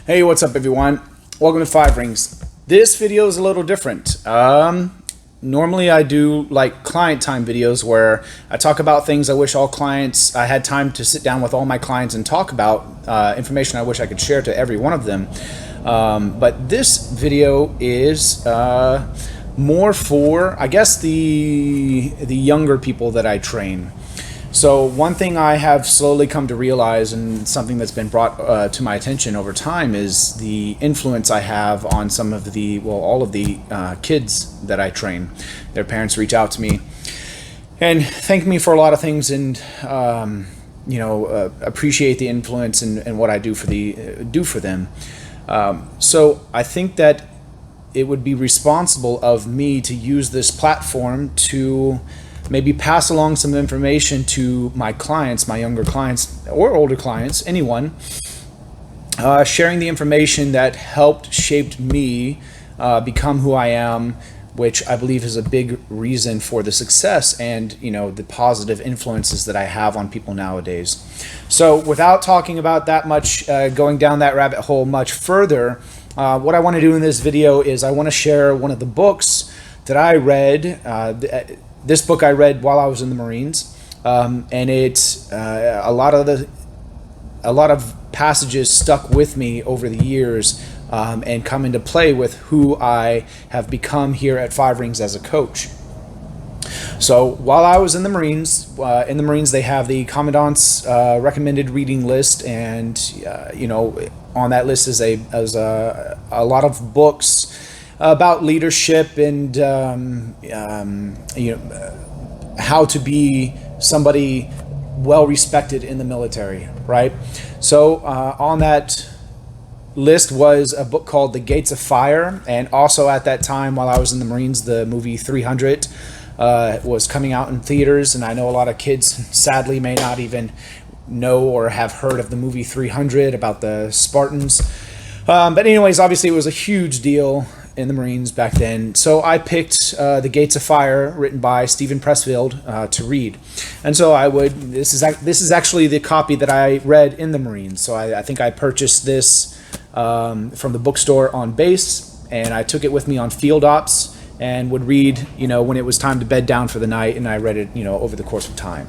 Hey, what's up everyone? Welcome to Five Rings. This video is a little different. Normally I do like client time videos where I talk about things I wish I had time to sit down with all my clients and talk about, information I wish I could share to every one of them. But this video is more for, I guess, the younger people that I train. So one thing I have slowly come to realize, and something that's been brought to my attention over time, is the influence I have on some of all of the kids that I train. Their parents reach out to me and thank me for a lot of things, and appreciate the influence and what I do for them. So I think that it would be responsible of me to use this platform to maybe pass along some information to my clients, my younger clients or older clients, anyone, sharing the information that shaped me become who I am, which I believe is a big reason for the success and the positive influences that I have on people nowadays. So without talking about that much, going down that rabbit hole much further, what I want to do in this video is I want to share one of the books that I read. This book I read while I was in the Marines, and it's a lot of passages stuck with me over the years, and come into play with who I have become here at Five Rings as a coach. So while I was in the Marines, they have the Commandant's recommended reading list, and on that list is a lot of books about leadership and how to be somebody well respected in the military, right? So on that list was a book called The Gates of Fire, and also at that time while I was in the Marines, the movie 300 was coming out in theaters, and I know a lot of kids sadly may not even know or have heard of the movie 300 about the Spartans. But anyways, obviously it was a huge deal in the Marines back then. So I picked The Gates of Fire, written by Steven Pressfield, to read. And so this is actually the copy that I read in the Marines. So I think I purchased this from the bookstore on base, and I took it with me on field ops and would read, when it was time to bed down for the night, and I read it, over the course of time.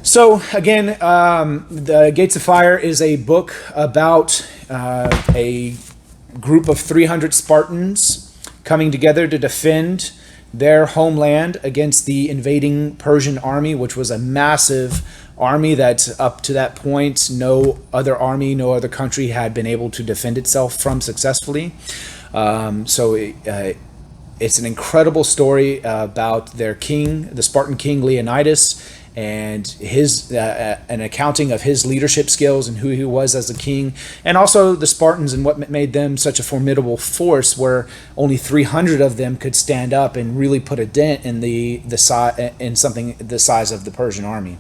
So again, The Gates of Fire is a book about a group of 300 Spartans coming together to defend their homeland against the invading Persian army, which was a massive army that up to that point no other army, no other country had been able to defend itself from successfully. It's an incredible story about their king, the Spartan king Leonidas, and his an accounting of his leadership skills and who he was as a king, and also the Spartans and what made them such a formidable force, where only 300 of them could stand up and really put a dent in the size of the Persian army.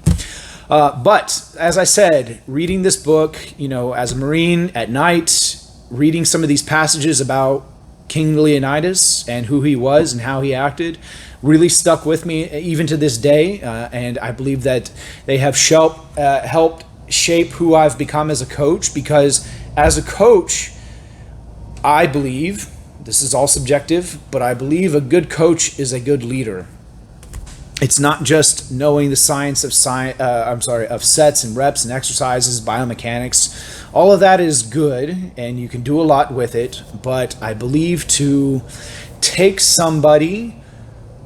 But as I said, reading this book, as a Marine at night, reading some of these passages about King Leonidas and who he was and how he acted, really stuck with me even to this day, and I believe that they have helped shape who I've become as a coach, because as a coach, I believe, this is all subjective, but I believe a good coach is a good leader. It's not just knowing the science of sets and reps and exercises, biomechanics. All of that is good, and you can do a lot with it, but I believe to take somebody,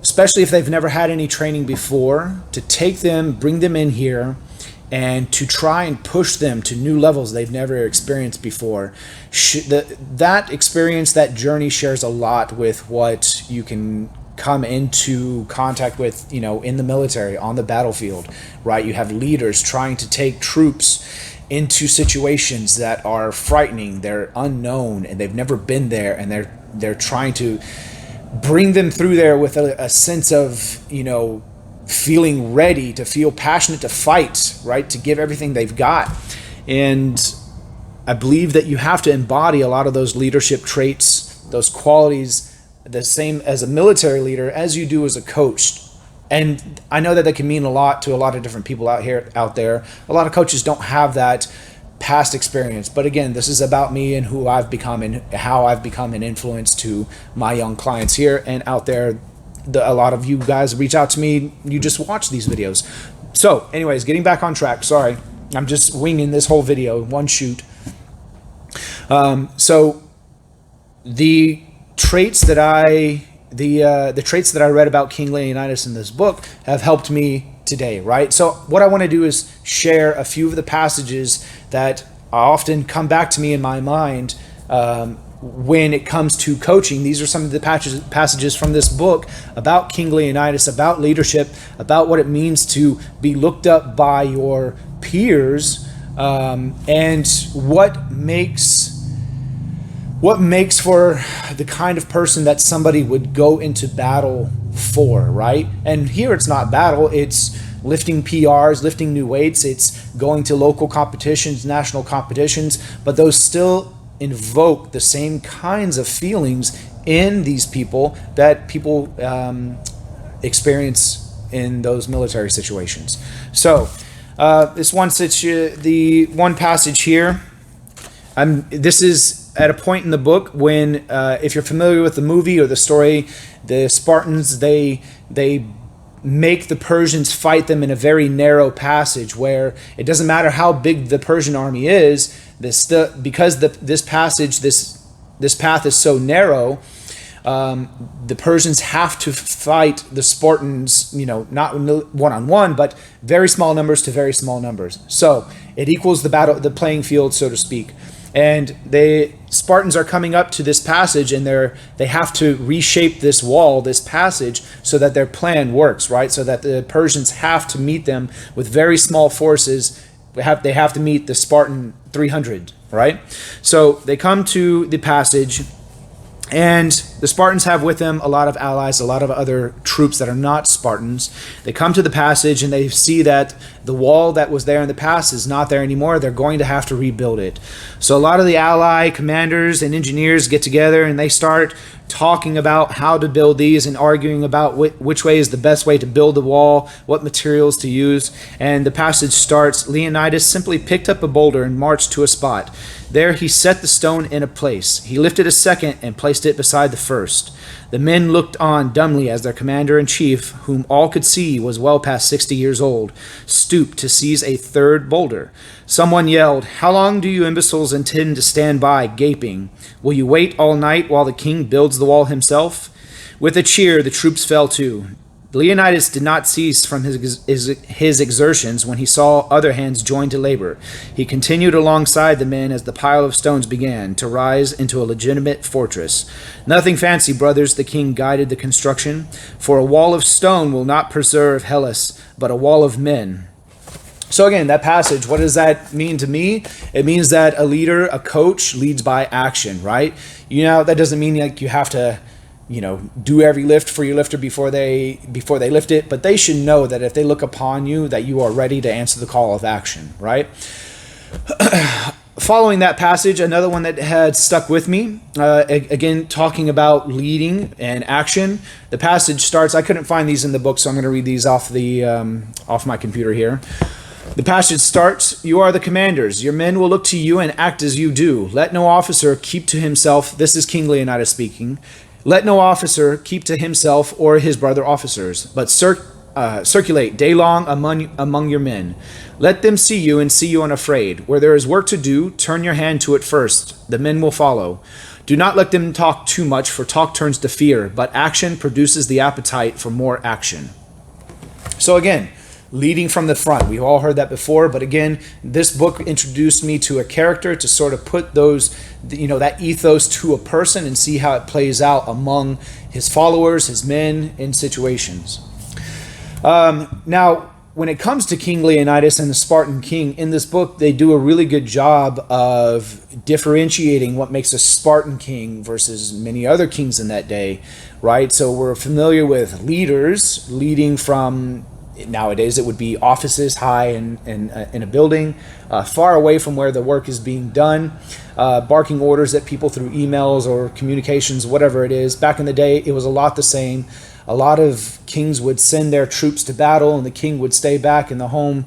especially if they've never had any training before, to take them, bring them in here, and to try and push them to new levels they've never experienced before. That experience, that journey shares a lot with what you can come into contact with, in the military, on the battlefield, right? You have leaders trying to take troops into situations that are frightening, they're unknown, and they've never been there, and they're trying to bring them through there with a sense of, feeling ready, to feel passionate to fight, right? To give everything they've got. And I believe that you have to embody a lot of those leadership traits, those qualities, the same as a military leader as you do as a coach. And I know that can mean a lot to a lot of different people out there. A lot of coaches don't have that past experience. But again, this is about me and who I've become and how I've become an influence to my young clients here and out there. A lot of you guys reach out to me. You just watch these videos. So anyways, getting back on track. Sorry, I'm just winging this whole video in one shoot. So the traits that the traits that I read about King Leonidas in this book have helped me today, right? So what I want to do is share a few of the passages that often come back to me in my mind when it comes to coaching. These are some of the passages from this book about King Leonidas, about leadership, about what it means to be looked up by your peers, and what makes for the kind of person that somebody would go into battle for, right? And here it's not battle, it's lifting PRs, lifting new weights, it's going to local competitions, national competitions, but those still invoke the same kinds of feelings in these people that people experience in those military situations. So the one passage here, this is at a point in the book when, if you're familiar with the movie or the story, the Spartans, they make the Persians fight them in a very narrow passage where it doesn't matter how big the Persian army is, because this path is so narrow, the Persians have to fight the Spartans, not one-on-one, but very small numbers to very small numbers. So it equals the playing field, so to speak. And the Spartans are coming up to this passage, and they have to reshape this wall, this passage, so that their plan works, right? So that the Persians have to meet them with very small forces. They have to meet the Spartan 300, right? So they come to the passage, and the Spartans have with them a lot of allies, a lot of other troops that are not Spartans. They come to the passage and they see that the wall that was there in the past is not there anymore. They're going to have to rebuild it. So a lot of the ally commanders and engineers get together and they start talking about how to build these and arguing about which way is the best way to build the wall, what materials to use. And the passage starts, Leonidas simply picked up a boulder and marched to a spot. There he set the stone in a place. He lifted a second and placed it beside the first. The men looked on dumbly as their commander-in-chief, whom all could see was well past 60 years old, stooped to seize a third boulder. Someone yelled, "How long do you imbeciles intend to stand by, gaping? Will you wait all night while the king builds the wall himself?" With a cheer, the troops fell to. Leonidas did not cease from his exertions when he saw other hands join to labor. He continued alongside the men as the pile of stones began to rise into a legitimate fortress. "Nothing fancy, brothers," the king guided the construction, "for a wall of stone will not preserve Hellas, but a wall of men." So again, that passage, what does that mean to me? It means that a leader, a coach, leads by action, right? That doesn't mean like you have to do every lift for your lifter before they lift it, but they should know that if they look upon you, that you are ready to answer the call of action, right? Following that passage, another one that had stuck with me, again, talking about leading and action. The passage starts, I couldn't find these in the book, so I'm going to read these off my computer here. The passage starts, "You are the commanders. Your men will look to you and act as you do. Let no officer keep to himself," this is King Leonidas speaking, "let no officer keep to himself or his brother officers, but circulate day long among your men. Let them see you and see you unafraid. Where there is work to do, turn your hand to it first. The men will follow. Do not let them talk too much, for talk turns to fear, but action produces the appetite for more action." So again, leading from the front. We've all heard that before, but again, this book introduced me to a character to sort of put that ethos to a person and see how it plays out among his followers, his men, in situations. Now, when it comes to King Leonidas and the Spartan king, in this book, they do a really good job of differentiating what makes a Spartan king versus many other kings in that day, right? So we're familiar with leaders leading from, nowadays it would be offices high in a building, far away from where the work is being done, barking orders at people through emails or communications, whatever it is. Back in the day, it was a lot the same. A lot of kings would send their troops to battle, and the king would stay back in the home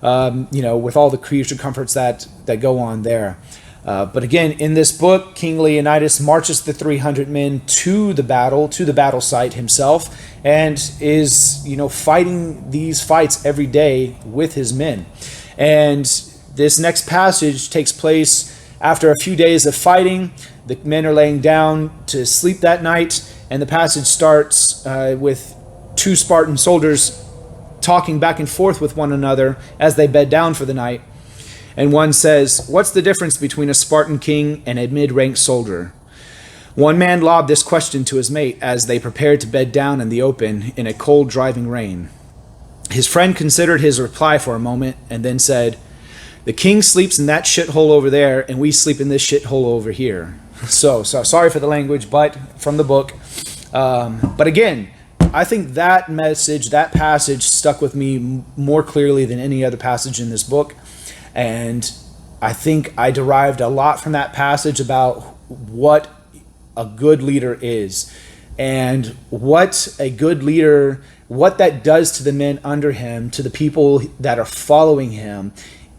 with all the creature comforts that go on there. But again, in this book, King Leonidas marches the 300 men to the battle site himself, and is, fighting these fights every day with his men. And this next passage takes place after a few days of fighting. The men are laying down to sleep that night, and the passage starts with two Spartan soldiers talking back and forth with one another as they bed down for the night. And one says, "What's the difference between a Spartan king and a mid-ranked soldier?" One man lobbed this question to his mate as they prepared to bed down in the open in a cold, driving rain. His friend considered his reply for a moment and then said, "The king sleeps in that shithole over there, and we sleep in this shithole over here." So sorry for the language, but from the book. But again, I think that message, that passage stuck with me more clearly than any other passage in this book. And I think I derived a lot from that passage about what a good leader is, and what a good leader, what that does to the men under him, to the people that are following him,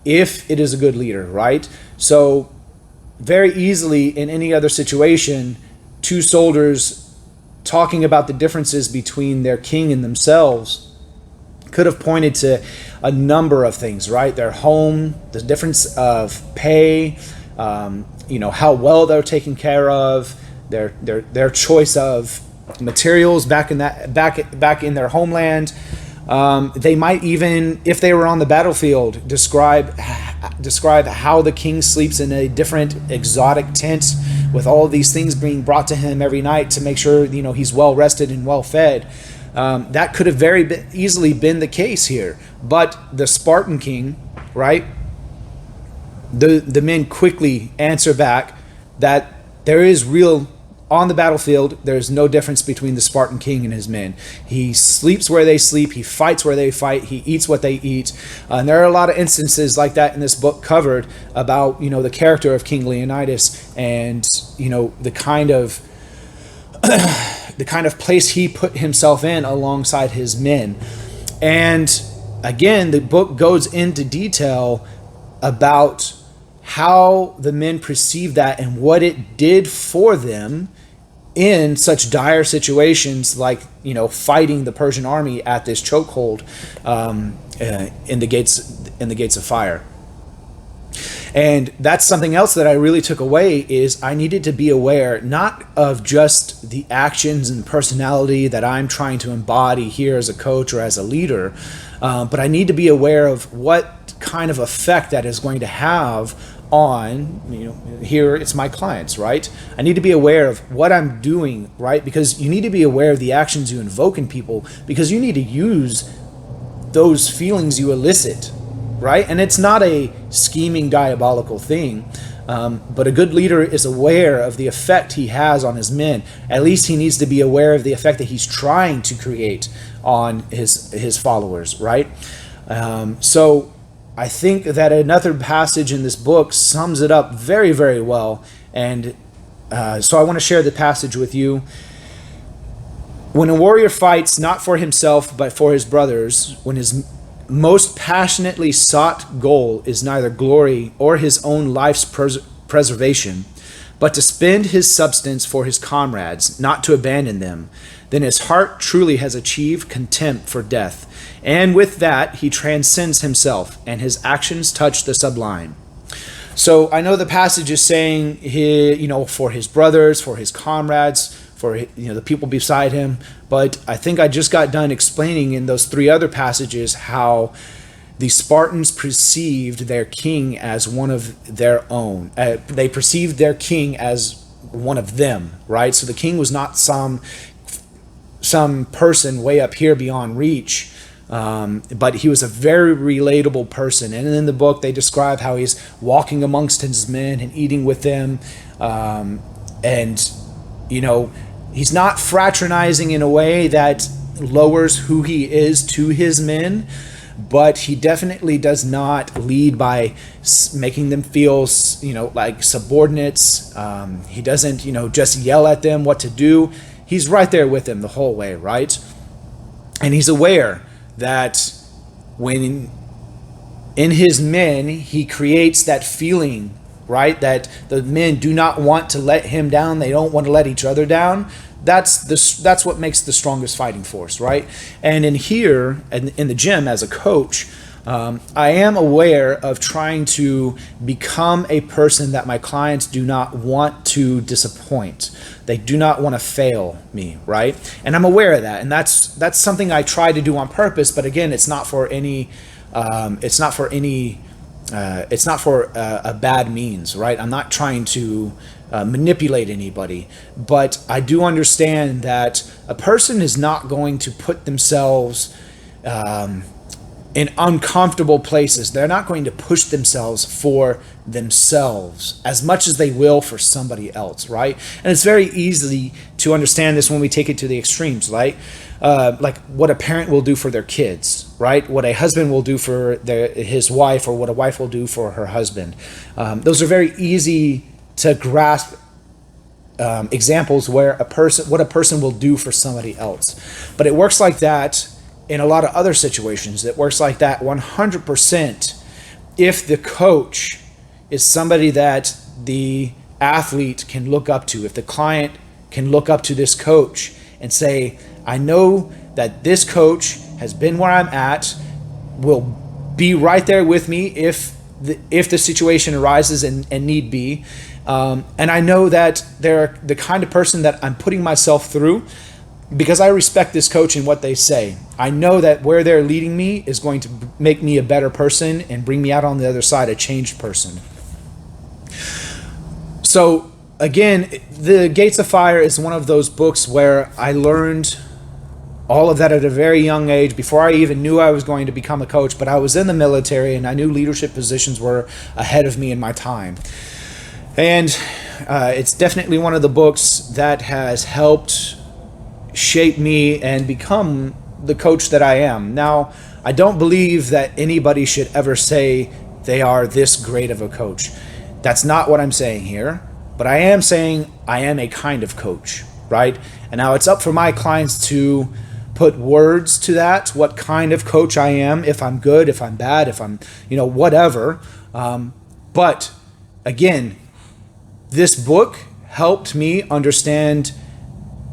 if it is a good leader, right? So very easily in any other situation, two soldiers talking about the differences between their king and themselves could have pointed to a number of things, right? Their home, the difference of pay, how well they're taken care of, their choice of materials back in their homeland. They might even, if they were on the battlefield, describe how the king sleeps in a different exotic tent with all of these things being brought to him every night to make sure he's well rested and well fed. That could have very easily been the case here. But the Spartan king, right? The men quickly answer back that there is real, on the battlefield, there's no difference between the Spartan king and his men. He sleeps where they sleep, he fights where they fight, he eats what they eat. And there are a lot of instances like that in this book covered about, the character of King Leonidas, and, the kind of the kind of place he put himself in alongside his men. And again, the book goes into detail about how the men perceived that and what it did for them in such dire situations, like fighting the Persian army at this chokehold in the gates of fire. And that's something else that I really took away, is I needed to be aware not of just the actions and personality that I'm trying to embody here as a coach or as a leader, but I need to be aware of what kind of effect that is going to have on, here it's my clients, right? I need to be aware of what I'm doing, right? Because you need to be aware of the actions you invoke in people, because you need to use those feelings you elicit, right? And it's not a scheming, diabolical thing, but a good leader is aware of the effect he has on his men. At least he needs to be aware of the effect that he's trying to create on his followers, right? So I think that another passage in this book sums it up very, very well. And so I want to share the passage with you. When a warrior fights not for himself but for his brothers, when his most passionately sought goal is neither glory or his own life's preservation, but to spend his substance for his comrades, not to abandon them, then his heart truly has achieved contempt for death, and with that he transcends himself, and his actions touch the sublime. So I know the passage is saying, for his brothers, for his comrades, for the people beside him, but I think I just got done explaining in those three other passages how the Spartans perceived their king as one of their own. They perceived their king as one of them, right? So the king was not some person way up here beyond reach, but he was a very relatable person. And in the book they describe how he's walking amongst his men and eating with them, and he's not fraternizing in a way that lowers who he is to his men, but he definitely does not lead by making them feel like subordinates. He doesn't just yell at them what to do. He's right there with them the whole way, right? And he's aware that when in his men, he creates that feeling, right? That the men do not want to let him down. They don't want to let each other down. That's what makes the strongest fighting force, right? And in here, in the gym as a coach, I am aware of trying to become a person that my clients do not want to disappoint. They do not want to fail me, right? And I'm aware of that, and that's something I try to do on purpose. But again, it's not for any, it's not for a bad means, right? I'm not trying to manipulate anybody, but I do understand that a person is not going to put themselves in uncomfortable places. They're not going to push themselves for themselves as much as they will for somebody else, right? And it's very easy to understand this when we take it to the extremes, right? Like what a parent will do for their kids, right? What a husband will do for his wife, or what a wife will do for her husband. Those are very easy to grasp examples where what a person will do for somebody else. But it works like that in a lot of other situations. It works like that 100% if the coach is somebody that the athlete can look up to. If the client can look up to this coach and say, I know that this coach has been where I'm at, will be right there with me if the situation arises and need be. And I know that they're the kind of person that I'm putting myself through because I respect this coach and what they say. I know that where they're leading me is going to make me a better person and bring me out on the other side a changed person. So again, The Gates of Fire is one of those books where I learned all of that at a very young age, before I even knew I was going to become a coach. But I was in the military and I knew leadership positions were ahead of me in my time. And it's definitely one of the books that has helped shape me and become the coach that I am. Now, I don't believe that anybody should ever say they are this great of a coach. That's not what I'm saying here. But I am saying I am a kind of coach, right? And now it's up for my clients to put words to that, what kind of coach I am, if I'm good, if I'm bad, if I'm, whatever. But again, this book helped me understand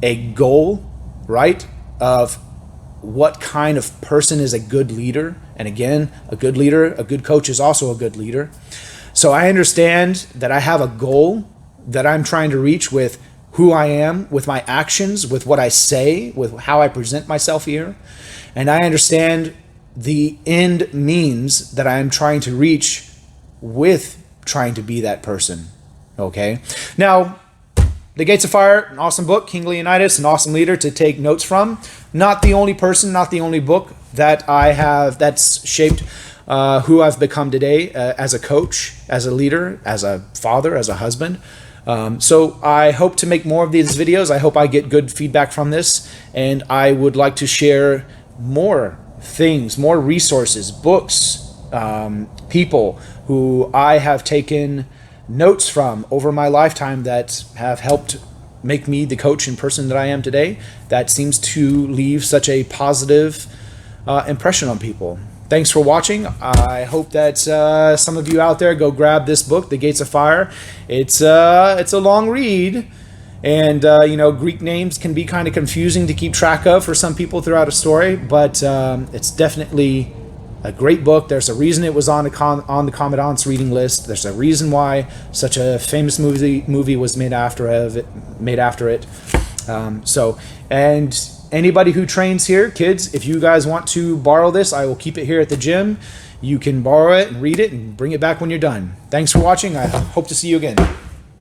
a goal, right, of what kind of person is a good leader. And again, a good leader, a good coach is also a good leader. So I understand that I have a goal that I'm trying to reach with who I am, with my actions, with what I say, with how I present myself here. And I understand the end means that I am trying to reach with trying to be that person. Okay? Now, The Gates of Fire, an awesome book. King Leonidas, an awesome leader to take notes from. Not the only person, not the only book that I have that's shaped who I've become today as a coach, as a leader, as a father, as a husband. So I hope to make more of these videos. I hope I get good feedback from this, and I would like to share more things, more resources, books, people who I have taken notes from over my lifetime that have helped make me the coach and person that I am today, that seems to leave such a positive impression on people. Thanks for watching. I hope that some of you out there go grab this book, The Gates of Fire. It's a long read, and Greek names can be kind of confusing to keep track of for some people throughout a story, but it's definitely a great book. There's a reason it was on the Commandant's reading list. There's a reason why such a famous movie was made after it. And anybody who trains here, kids, if you guys want to borrow this, I will keep it here at the gym. You can borrow it and read it and bring it back when you're done. Thanks for watching. I hope to see you again.